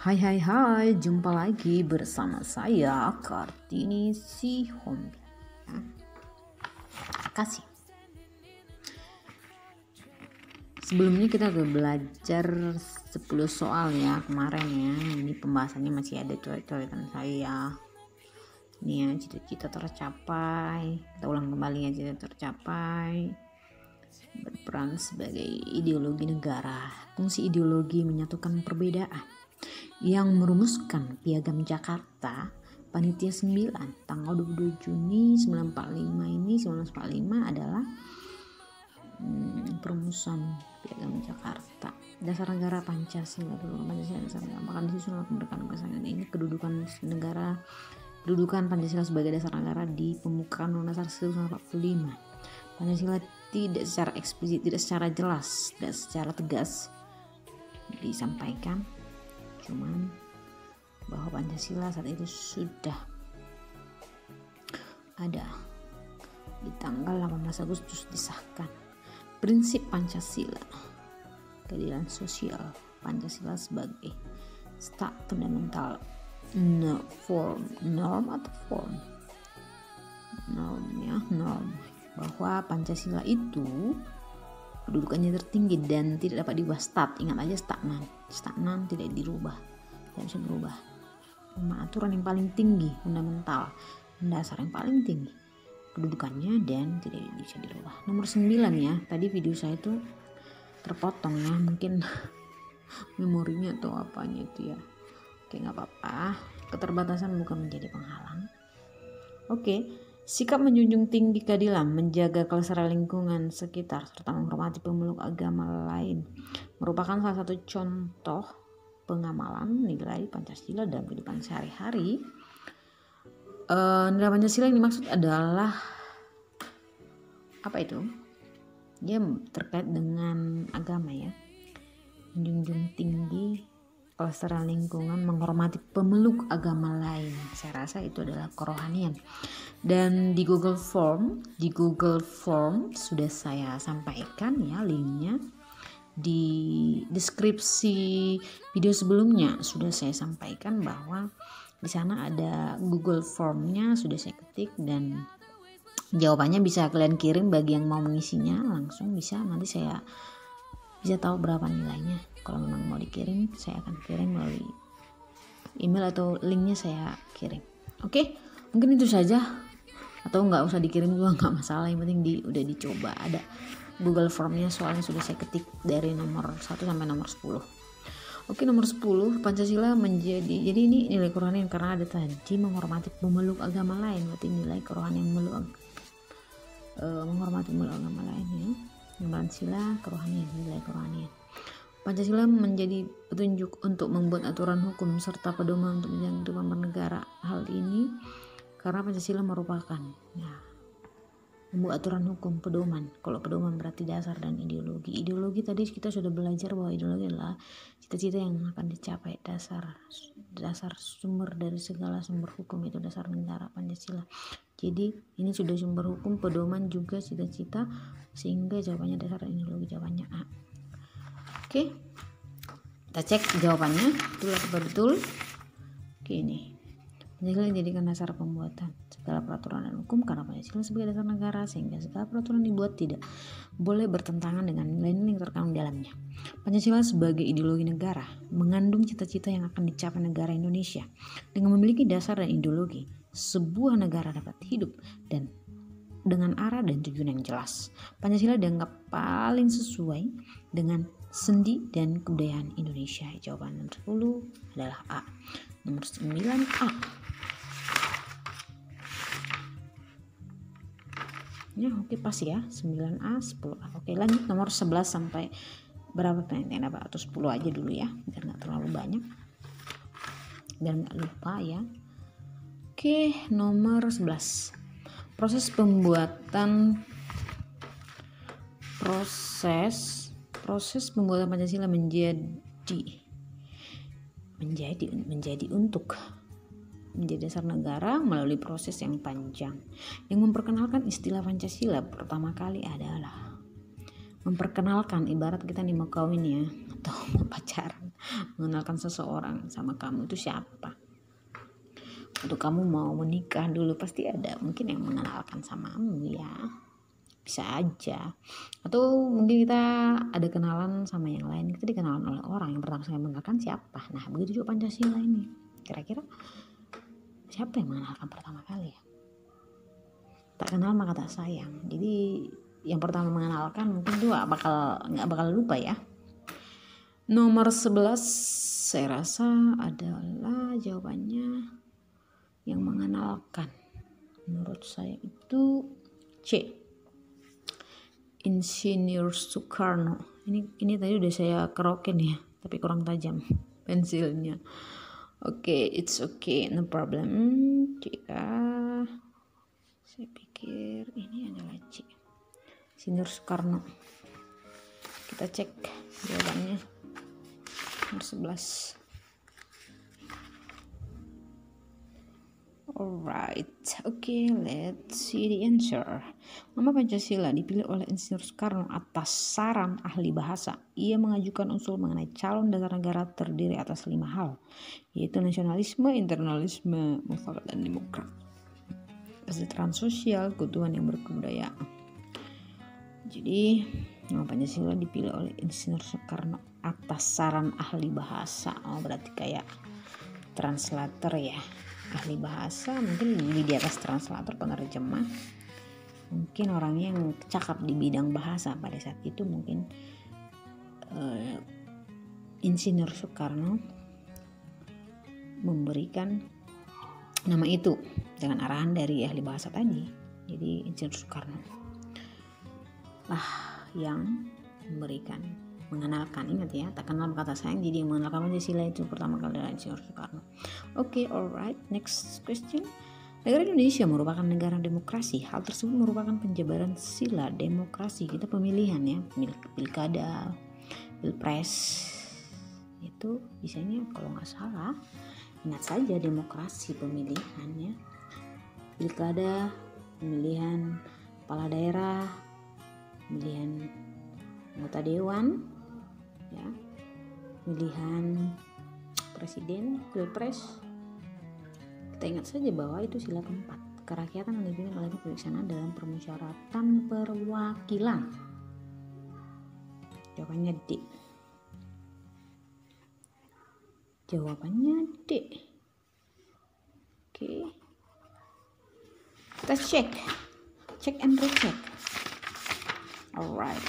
Hai, jumpa lagi bersama saya Kartini Sihombi. Kasih. Sebelumnya kita udah belajar 10 soal ya kemarin ya. Ini pembahasannya masih ada coret-coretan saya. Ini ya, cita-cita tercapai. Kita ulang kembali ya, cita tercapai. Berperan sebagai ideologi negara. Fungsi ideologi menyatukan perbedaan. Yang merumuskan Piagam Jakarta Panitia 9 tanggal 22 Juni 1945 adalah perumusan Piagam Jakarta. Dasar negara Pancasila dasar negara, maka disusun kemerdekaan pasangan ini kedudukan Pancasila sebagai dasar negara di pembukaan Undang-Undang 1945. Pancasila tidak secara eksplisit, tidak secara jelas, tidak secara tegas disampaikan, cuman bahwa Pancasila saat itu sudah ada di tanggal 18 Agustus disahkan. Prinsip Pancasila, keadilan sosial. Pancasila sebagai stak fundamental, norm bahwa Pancasila itu kedudukannya tertinggi dan tidak dapat diubah. Ingat aja stagnan tidak dirubah, tidak bisa berubah. Aturan yang paling tinggi, fundamental, dasar yang paling tinggi kedudukannya dan tidak bisa dirubah. Nomor 9 ya, tadi video saya itu terpotong ya, mungkin memorinya atau apanya itu ya. Oke, nggak apa-apa, keterbatasan bukan menjadi penghalang. Oke. Sikap menjunjung tinggi keadilan, menjaga kelestarian lingkungan sekitar, serta menghormati pemeluk agama lain merupakan salah satu contoh pengamalan nilai Pancasila dalam kehidupan sehari-hari. Nilai Pancasila yang dimaksud adalah apa itu? Dia terkait dengan agama ya. Menjunjung tinggi kelestarian lingkungan, menghormati pemeluk agama lain. Saya rasa itu adalah kerohanian. Dan di Google Form sudah saya sampaikan ya linknya. Di deskripsi video sebelumnya sudah saya sampaikan bahwa di sana ada Google Formnya, sudah saya ketik dan jawabannya bisa kalian kirim bagi yang mau mengisinya, langsung bisa, nanti saya bisa tahu berapa nilainya. Kalau memang mau dikirim, saya akan kirim melalui email atau linknya saya kirim. Oke, mungkin itu saja, atau nggak usah dikirim juga nggak masalah, yang penting udah dicoba. Ada Google Formnya, soalnya sudah saya ketik dari nomor 1 sampai nomor 10. Oke, nomor 10, Pancasila jadi ini nilai kerohanian karena ada tadi menghormati pemeluk agama lain, berarti nilai kerohanian menghormati pemeluk agama lain ya. Pancasila kerohanian, nilai kerohanian. Pancasila menjadi petunjuk untuk membuat aturan hukum serta pedoman untuk menjaga kehidupan bernegara. Hal ini karena Pancasila merupakan membuat aturan hukum, pedoman. Kalau pedoman berarti dasar dan ideologi. Ideologi tadi kita sudah belajar bahwa ideologi adalah cita-cita yang akan dicapai, dasar sumber dari segala sumber hukum, itu dasar negara Pancasila. Jadi ini sudah sumber hukum, pedoman juga cita-cita, sehingga jawabannya dasar dan ideologi, jawabannya A. Oke, kita cek jawabannya betul atau betul. Oke, ini Pancasila dijadikan dasar pembuatan segala peraturan dan hukum karena Pancasila sebagai dasar negara, sehingga segala peraturan dibuat tidak boleh bertentangan dengan nilai-nilai yang terkandung dalamnya. Pancasila sebagai ideologi negara mengandung cita-cita yang akan dicapai negara Indonesia. Dengan memiliki dasar dan ideologi, sebuah negara dapat hidup dan dengan arah dan tujuan yang jelas. Pancasila dianggap paling sesuai dengan sendi dan kebudayaan Indonesia. Jawaban nomor 10 adalah A. Nomor 9 A. Ya, oke, pas ya. 9A, 10A. Oke, lanjut nomor 11 sampai berapa pengen apa? Atau 10 aja dulu ya, biar nggak terlalu banyak. Biar nggak lupa ya. Oke, nomor 11. Proses pembuatan Pancasila menjadi untuk menjadi dasar negara melalui proses yang panjang. Yang memperkenalkan istilah Pancasila pertama kali adalah memperkenalkan, ibarat kita nih mau kawin ya, atau pacaran, mengenalkan seseorang sama kamu itu siapa. Atau kamu mau menikah dulu, pasti ada mungkin yang mengenalkan samamu ya, bisa aja. Atau mungkin kita ada kenalan sama yang lain, kita dikenalan oleh orang yang pertama sekali mengenalkan siapa. Nah begitu juga Pancasila ini, kira-kira siapa yang mengenalkan pertama kali ya? Tak kenal maka tak sayang. Jadi yang pertama mengenalkan mungkin juga nggak bakal lupa ya. Nomor 11 saya rasa adalah jawabannya yang mengenalkan. Menurut saya itu C, Insinyur Soekarno. Ini tadi udah saya kerokin ya, tapi kurang tajam pensilnya. Oke, it's okay, no problem. Jika saya pikir ini adalah C, Insinyur Soekarno. Kita cek jawabannya. Nomor 11. Alright, okay, let's see the answer. Nama Pancasila dipilih oleh Insinyur Soekarno atas saran ahli bahasa. Ia mengajukan usul mengenai calon dasar negara terdiri atas 5 hal, yaitu nasionalisme, internalisme, mufakat dan demokrat, kesejahteraan sosial, keutuhan yang berkebudayaan. Jadi nama Pancasila dipilih oleh Insinyur Soekarno atas saran ahli bahasa. Oh, berarti kayak translator ya. Ahli bahasa mungkin di atas translator, penerjemah, mungkin orang yang cakap di bidang bahasa pada saat itu. Mungkin Insinyur Soekarno memberikan nama itu dengan arahan dari ahli bahasa tadi. Jadi Insinyur Soekarno lah yang mengenalkan, ingat ya, tak kenal maka tak sayang. Jadi yang mengenalkan Pancasila itu pertama kali adalah Insinyur Soekarno. Oke, alright, next question. Negara Indonesia merupakan negara demokrasi. Hal tersebut merupakan penjabaran sila demokrasi. Kita pemilihan ya, pilkada, pilpres, itu biasanya kalau nggak salah, ingat saja demokrasi pemilihan ya. Pilkada, pemilihan kepala daerah, pemilihan anggota dewan, ya, pemilihan presiden, pilpres. Kita ingat saja bahwa itu sila keempat. Kerakyatan yang dipimpin oleh kebijaksanaan dalam permusyawaratan perwakilan. Jawabannya D. Jawabannya D. Oke. Kita cek and recheck. Alright.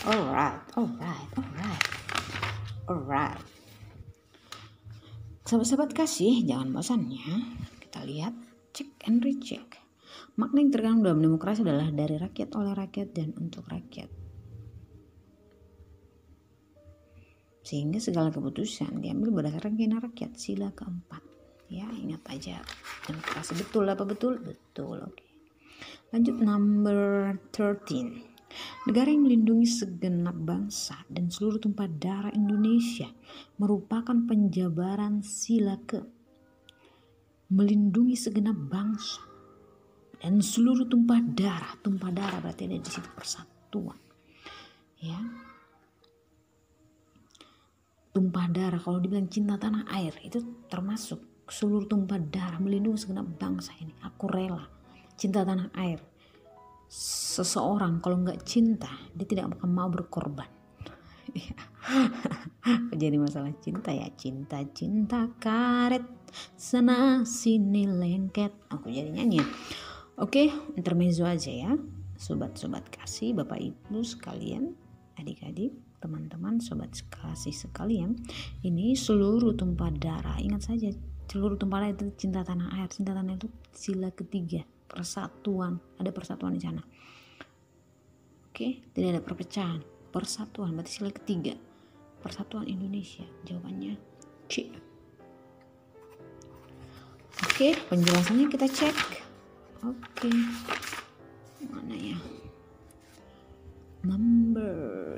Sahabat-sahabat kasih, jangan bosan ya. Kita lihat, cek and recheck. Makna yang terkandung dalam demokrasi adalah dari rakyat, oleh rakyat, dan untuk rakyat. Sehingga segala keputusan diambil berdasarkan keinginan rakyat. Sila keempat. Ya, ingat aja. Demokrasi betul apa betul? Betul, oke. Lanjut number 13. Negara yang melindungi segenap bangsa dan seluruh tumpah darah Indonesia merupakan penjabaran sila ke. Melindungi segenap bangsa dan seluruh tumpah darah berarti ada di situ persatuan. Ya. Tumpah darah, kalau dibilang cinta tanah air itu termasuk seluruh tumpah darah, melindungi segenap bangsa ini. Aku rela cinta tanah air. Seseorang kalau nggak cinta, dia tidak akan mau berkorban. Jadi masalah cinta ya, cinta karet sana sini lengket. Aku jadi nyanyi. Oke, intermezzo aja ya, sobat-sobat kasih, bapak ibu sekalian, adik-adik, teman-teman, sobat kasih sekalian. Ini seluruh tumpah darah. Ingat saja, seluruh tumpah darah itu cinta tanah air. Cinta tanah itu sila ketiga. Persatuan, ada persatuan di sana. Oke, tidak ada perpecahan, persatuan berarti sila ketiga, persatuan Indonesia. Jawabannya C. Oke, penjelasannya kita cek. Oke, mana ya?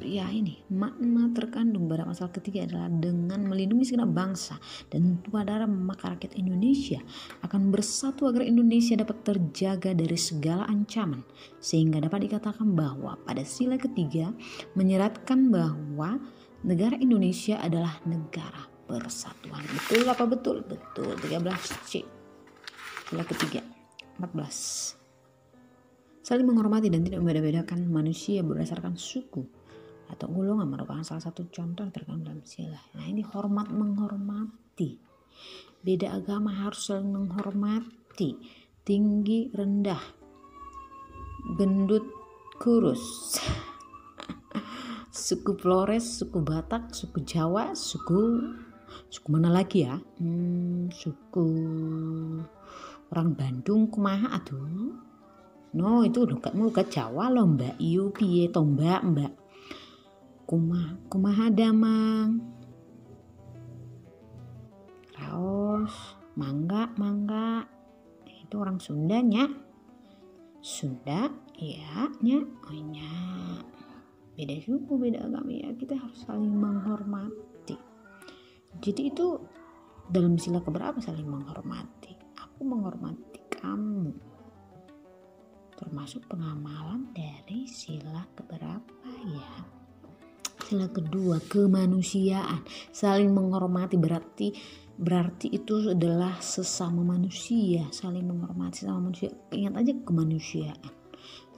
Ya ini, makna terkandung pada pasal ketiga adalah dengan melindungi segenap bangsa dan tumpah darah maka rakyat Indonesia akan bersatu agar Indonesia dapat terjaga dari segala ancaman, sehingga dapat dikatakan bahwa pada sila ketiga menyeratkan bahwa Negara Indonesia adalah negara persatuan. Betul apa betul? Betul. 13C. Sila ketiga. 14. Saling menghormati dan tidak membeda-bedakan manusia berdasarkan suku atau golongan merupakan salah satu contoh terkandung dalam sila. Nah, ini hormat menghormati. Beda agama harus saling menghormati. Tinggi rendah, gendut kurus, suku Flores, suku Batak, suku Jawa, suku mana lagi ya? Suku orang Bandung kumaha aduh. No, itu lukat Jawa loh Mbak. Iyo piye to Mbak. Kumaha damang. Raos, mangga. Itu orang Sundanya. Sunda, ya, nya, oh nya. Beda suku, beda agama ya, kita harus saling menghormati. Jadi itu dalam sila keberapa saling menghormati? Aku menghormati kamu. Termasuk pengamalan dari sila keberapa ya? Sila kedua, kemanusiaan. Saling menghormati berarti itu adalah sesama manusia, saling menghormati sesama manusia. Ingat aja kemanusiaan.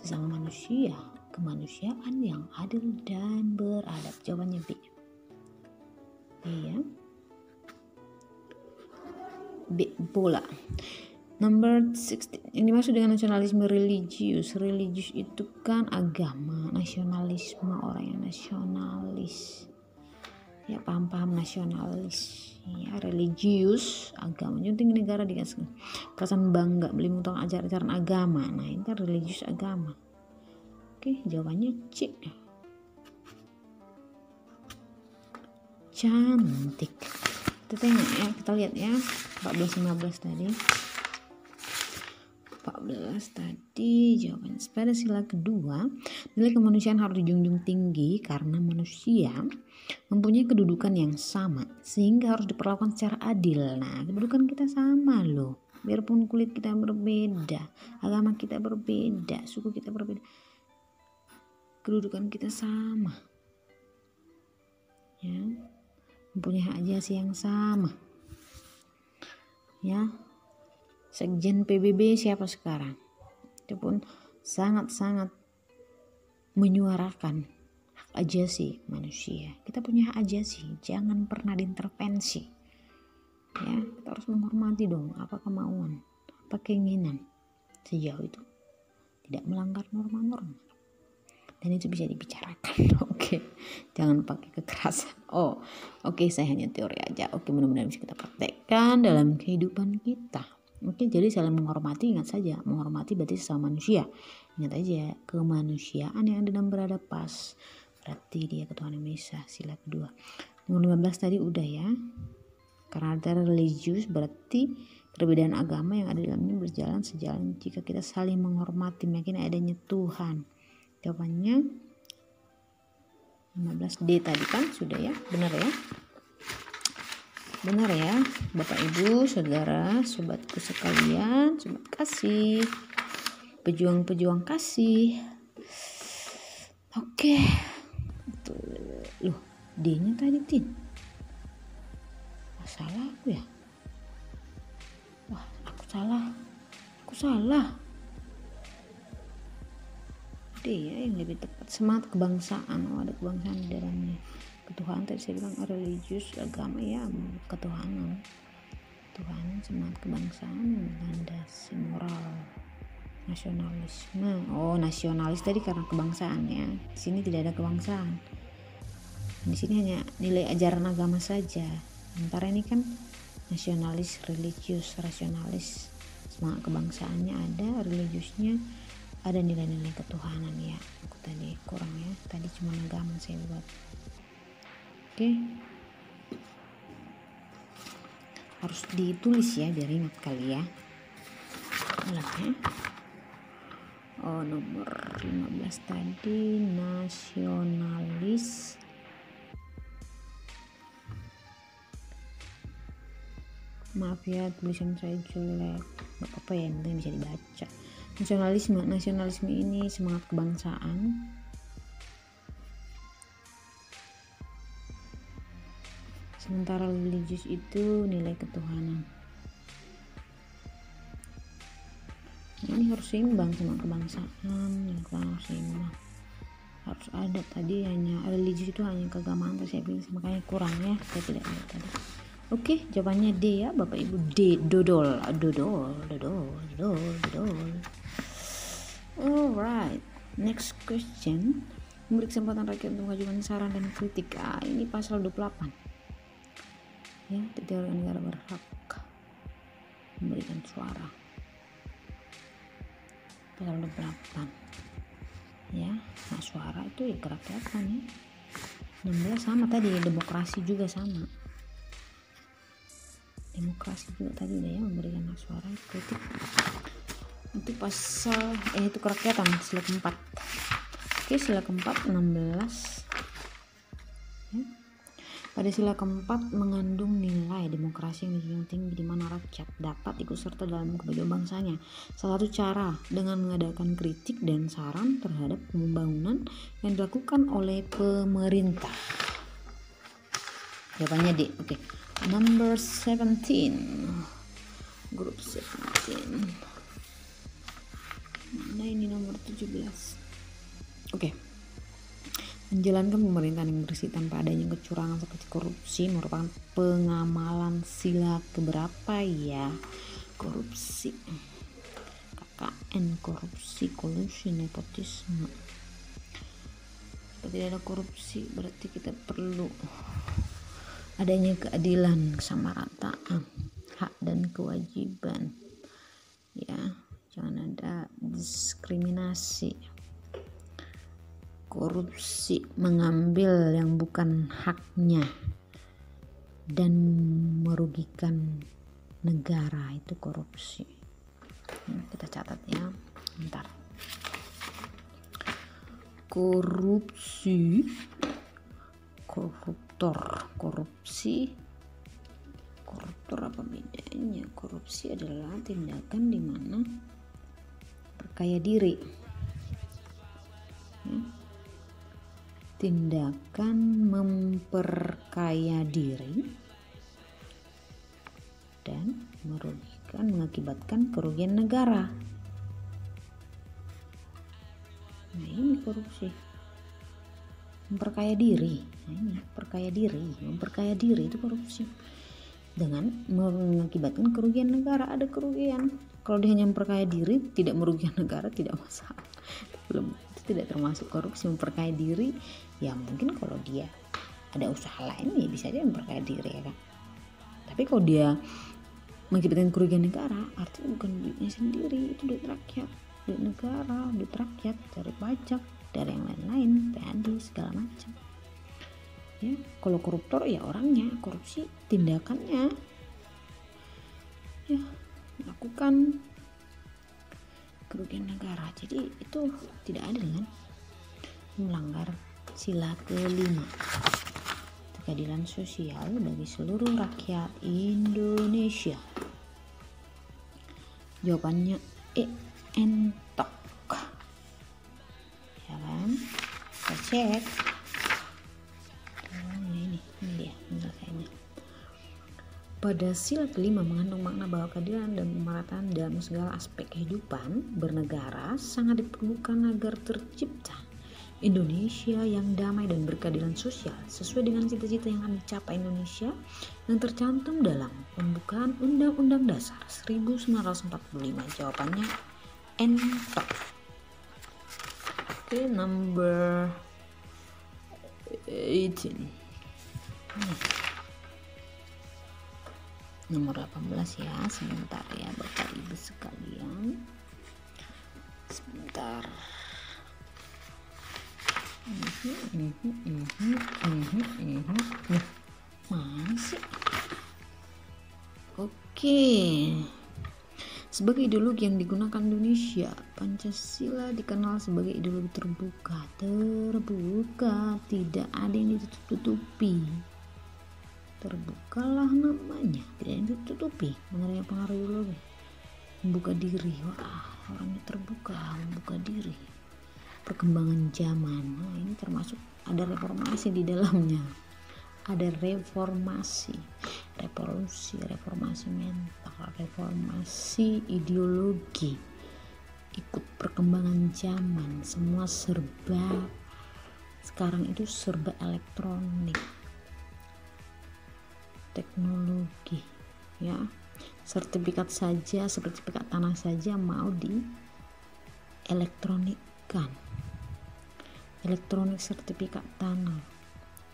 Sesama manusia, kemanusiaan yang adil dan beradab. Jawabannya B. Iya. B pula. Number 16. Ini maksud dengan nasionalisme religius. Religius itu kan agama, nasionalisme orang yang nasionalis. Ya, paham nasionalis. Ya, religius, agama. Nyunting negara dikasih perasaan bangga, beli mutang ajaran agama. Nah, ini kan religius agama. Oke, jawabannya C. Cantik. Kita tengok ya, kita lihat ya. 14-15 tadi. 14 tadi jawabannya pada sila kedua, nilai kemanusiaan harus dijunjung tinggi karena manusia mempunyai kedudukan yang sama sehingga harus diperlakukan secara adil. Nah, kedudukan kita sama loh, biarpun kulit kita berbeda, agama kita berbeda, suku kita berbeda, kedudukan kita sama ya, mempunyai hak asasi yang sama ya. Sekjen PBB siapa sekarang? Itu pun sangat-sangat menyuarakan hak asasi manusia. Kita punya hak asasi, jangan pernah diintervensi. Ya, kita harus menghormati dong apa kemauan, apa keinginan. Sejauh itu tidak melanggar norma-norma. Dan itu bisa dibicarakan. Oke. Jangan pakai kekerasan. Oke, saya hanya teori aja. Oke, mudah-mudahan bisa kita praktekkan dalam kehidupan kita. Oke, jadi saling menghormati, ingat saja, menghormati berarti sesama manusia. Ingat aja, kemanusiaan yang ada dalam beradab pas. Berarti dia ketuhanan yang Maha Esa, sila kedua. Nomor 15 tadi udah ya. Karena ada religius berarti perbedaan agama yang ada di dalamnya berjalan sejalan jika kita saling menghormati, meyakini adanya Tuhan. Jawabannya 15D tadi kan sudah ya, benar ya. Benar ya, Bapak Ibu, Saudara, sobatku sekalian, sobat kasih, pejuang-pejuang kasih. Oke. Loh, D-nya tadi Tin. Salah aku ya? Wah, aku salah. D ya yang lebih tepat. Semangat kebangsaan. Ada kebangsaan di dalamnya. Ketuhanan tadi saya bilang religius, agama ya, ketuhanan, semangat kebangsaan landasi moral, nasionalisme. Nasionalis tadi karena kebangsaan ya. Di sini tidak ada kebangsaan. Di sini hanya nilai ajaran agama saja. Sementara ini kan nasionalis, religius, rasionalis, semangat kebangsaannya ada, religiusnya ada, nilai-nilai ketuhanan ya. Aku tadi kurang ya. Tadi cuma agama saya buat. Oke, harus ditulis ya biar ingat kali ya. Ulangnya. Nomor 15 tadi nasionalis. Maaf ya tulisan saya jelek, nggak apa-apa ya, nanti bisa dibaca. Nasionalisme ini semangat kebangsaan. Sementara religius itu nilai ketuhanan. Ini harus seimbang sama kebangsaan, yang harus seimbang. Harus ada, tadi hanya religius itu hanya keagamaan, saya pilih makanya kurang ya, saya tidak ada tadi. Oke, jawabannya D ya Bapak Ibu. D, dodol. Alright, next question. Memberi kesempatan rakyat untuk mengajukan saran dan kritik. Ini pasal 28 ya, tiga warga negara berhak memberikan suara. Pasal 28 ya, hak suara itu ya kerakyatan ya. 16 sama tadi, demokrasi juga sama. Demokrasi juga tadi udah ya, memberikan hak suara, kritik. Itu pasal itu kerakyatan, sila keempat. Oke, sila keempat 16 ya. Pada sila keempat mengandung nilai demokrasi yang dijunjung tinggi, di mana rakyat dapat ikut serta dalam kemajuan bangsanya. Salah satu cara dengan mengadakan kritik dan saran terhadap pembangunan yang dilakukan oleh pemerintah. Jawabannya D. Oke. Number 17. Grup 17. Mana ini nomor 17? Oke. Menjalankan pemerintahan yang bersih tanpa adanya kecurangan seperti korupsi merupakan pengamalan sila keberapa ya? Korupsi. KKN, korupsi, kolusi, nepotisme. Jika tidak ada korupsi berarti kita perlu adanya keadilan, kesamarataan, hak dan kewajiban ya, jangan ada diskriminasi. Korupsi, mengambil yang bukan haknya dan merugikan negara, itu korupsi. Kita catat ya, bentar. Korupsi, koruptor, korupsi, koruptor apa bedanya? Korupsi adalah tindakan di mana perkaya diri, tindakan memperkaya diri dan merugikan, mengakibatkan kerugian negara. Nah ini korupsi. Memperkaya diri, nah ini perkaya diri, memperkaya diri itu korupsi dengan mengakibatkan kerugian negara. Ada kerugian, kalau dia hanya memperkaya diri tidak merugikan negara tidak masalah, belum, itu tidak termasuk korupsi. Memperkaya diri ya mungkin kalau dia ada usaha lain ya bisa aja memperkaya diri ya kan, tapi kalau dia mengakibatkan kerugian negara artinya bukan duitnya sendiri, itu duit rakyat, duit negara, duit rakyat, dari pajak, dari yang lain-lain, tadi segala macam ya. Kalau koruptor ya orangnya, korupsi tindakannya ya, melakukan kerugian negara, jadi itu tidak adil kan, melanggar sila kelima, keadilan sosial bagi seluruh rakyat Indonesia. Jawabannya entok ya kan, kita cek. Ini dia penyelesaiannya. Pada sila kelima mengandung makna bahwa keadilan dan pemerataan dalam segala aspek kehidupan bernegara sangat diperlukan agar tercipta Indonesia yang damai dan berkeadilan sosial sesuai dengan cita-cita yang akan dicapai Indonesia yang tercantum dalam pembukaan Undang-Undang Dasar 1945. Jawabannya entok. Oke, number 18. Nomor 18 ya, sebentar ya Bapak Ibu sekalian, sebentar. Mana sih? Oke. Sebagai ideologi yang digunakan Indonesia, Pancasila dikenal sebagai ideologi terbuka, tidak ada yang ditutup-tutupi. Terbukalah namanya, tidak ada yang ditutupi. Menerima pengaruh ideologi, membuka diri, wah orangnya terbuka, membuka diri. Perkembangan zaman, nah ini termasuk ada reformasi di dalamnya. ada reformasi, reformasi mental, reformasi ideologi, ikut perkembangan zaman. Semua sekarang itu serba elektronik, teknologi ya. Sertifikat tanah saja mau di elektronikkan, elektronik sertifikat tanah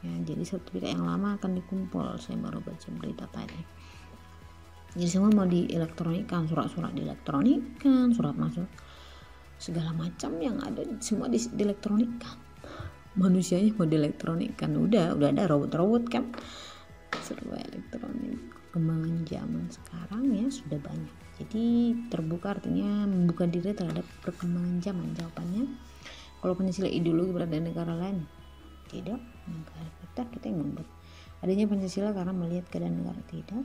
ya. Jadi sertifikat yang lama akan dikumpul, saya baru baca berita tadi. Jadi semua mau dielektronikkan, surat-surat dielektronikkan, surat masuk segala macam yang ada semua dielektronikkan. Manusianya mau dielektronikkan, udah ada robot-robot kan, serba elektronik. Perkembangan zaman sekarang ya sudah banyak. Jadi terbuka artinya membuka diri terhadap perkembangan zaman. Jawabannya, kalau Pancasila ideologi berada di negara lain, tidak. Negara kita yang membuat adanya Pancasila karena melihat keadaan negara. Tidak.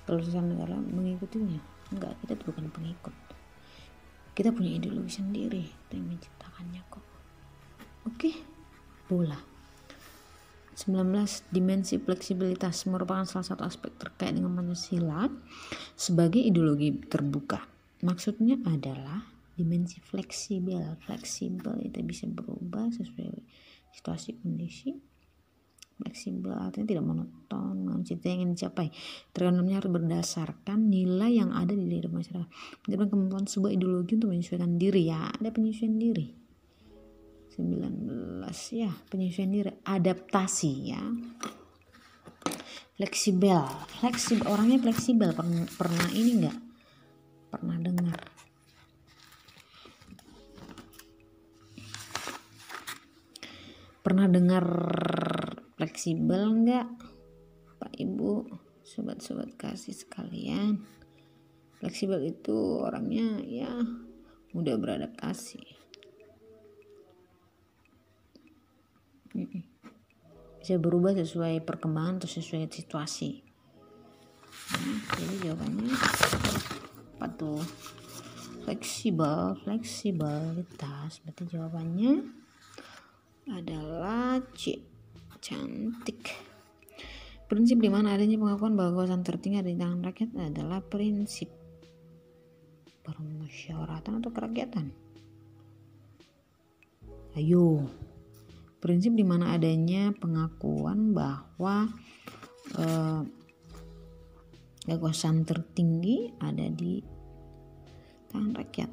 Kalau sesama negara mengikutinya, enggak, kita bukan pengikut. Kita punya ideologi sendiri, kita yang menciptakannya kok. Oke, bola. 19. Dimensi fleksibilitas merupakan salah satu aspek terkait dengan Pancasila sebagai ideologi terbuka. Maksudnya adalah dimensi fleksibel itu bisa berubah sesuai situasi kondisi. Fleksibel artinya tidak monoton dengan cita yang ingin dicapai. Terkandungnya harus berdasarkan nilai yang ada di diri masyarakat. Menyebabkan kemampuan sebuah ideologi untuk menyesuaikan diri ya, ada penyesuaian diri. 19 ya, penyesuaian diri, adaptasi ya. Fleksibel, orangnya fleksibel. Pernah ini enggak? Pernah dengar? Pernah dengar fleksibel enggak? Pak Ibu, sobat-sobat kasih sekalian. Fleksibel itu orangnya ya mudah beradaptasi. Bisa berubah sesuai perkembangan atau sesuai situasi. Jadi jawabannya apa tuh? Fleksibilitas. Berarti jawabannya adalah C, cantik. Prinsip di mana adanya pengakuan bahwa kekuasaan tertinggi ada di tangan rakyat adalah prinsip permusyawaratan atau kerakyatan. Ayo. Prinsip di mana adanya pengakuan bahwa kekuasaan tertinggi ada di tangan rakyat.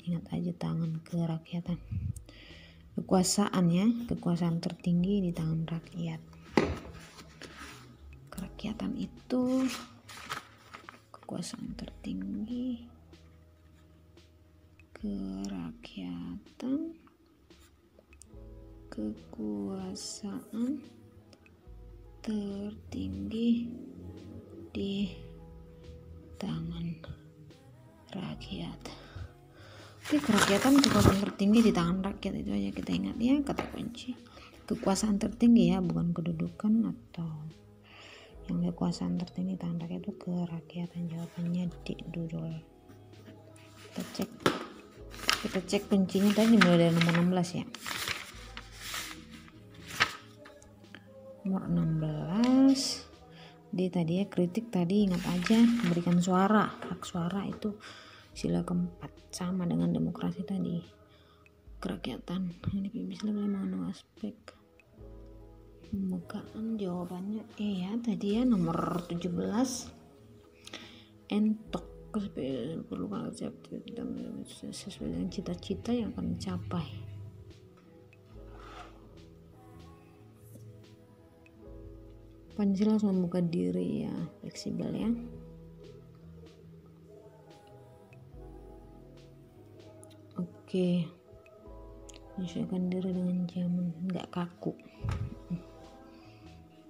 Ingat aja tangan kerakyatan. Kekuasaan tertinggi di tangan rakyat. Kerakyatan itu kekuasaan tertinggi. Kerakyatan, kekuasaan tertinggi di tangan rakyat. Oke, kerakyatan, kekuasaan tertinggi di tangan rakyat, itu aja kita ingat ya, kata kunci. Kekuasaan tertinggi ya, bukan kedudukan atau yang kekuasaan tertinggi di tangan rakyat itu kerakyatan. Jawabannya D, Dudul. Kita cek kuncinya tadi mulai dari nomor 16 ya. Nomor 16 di tadi ya, kritik tadi ingat aja, memberikan suara. Hak suara itu sila keempat, sama dengan demokrasi tadi. Kerakyatan ini bisa mengandung aspek pembukaan. Jawabannya E ya tadi ya, nomor 17. Entok perlukan sesuai dengan cita-cita yang akan dicapai. Pancasila harus membuka diri ya, fleksibel ya. Oke, menyesuaikan diri dengan zaman, nggak kaku.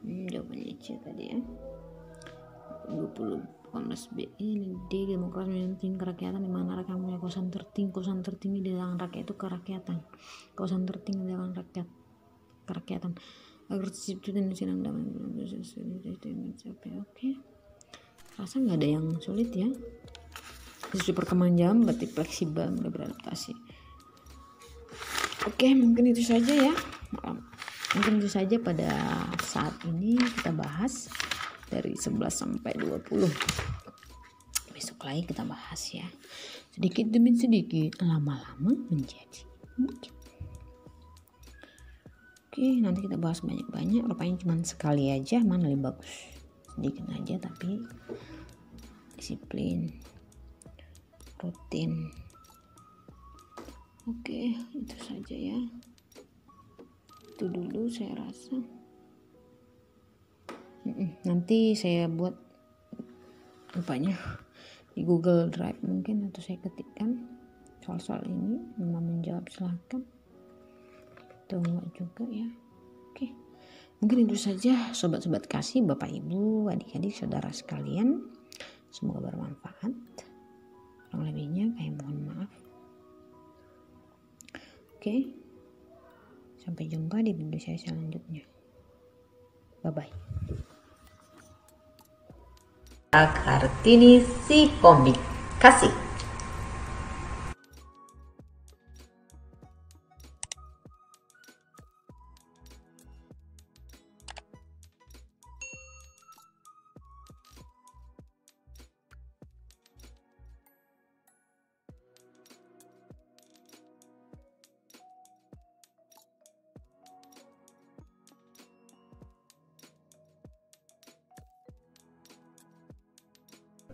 Jawabannya C tadi ya. 18B ini D, demokrasi menunjukkan kerakyatan di mana rakyat punya kekuasaan tertinggi di tangan rakyat itu kerakyatan. Kekuasaan tertinggi di tangan rakyat, kerakyatan. Agar tercipta Indonesia yang damai. Oke, rasa nggak ada yang sulit ya. Sesuai perkembangan zaman berarti fleksibel, mudah beradaptasi. Oke, mungkin itu saja ya. malam. Mungkin itu saja pada saat ini kita bahas dari 11 sampai 20. Besok lagi kita bahas ya. Sedikit demi sedikit, lama-lama menjadi bukit. Oke, nanti kita bahas banyak-banyak. Rupanya cuma sekali aja, mana lebih bagus. Sedikit aja tapi disiplin, rutin. Oke, itu saja ya. Itu dulu saya rasa. Nanti saya buat apanya di Google Drive mungkin, atau saya ketikkan soal-soal ini, mau menjawab silahkan, atau enggak juga ya. Oke, mungkin itu saja sobat-sobat kasih, bapak ibu, adik-adik, saudara sekalian, semoga bermanfaat. Kurang lebihnya kami mohon maaf. Oke, sampai jumpa di video saya selanjutnya. Bye-bye. Kartini si komik kasih.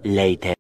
Later.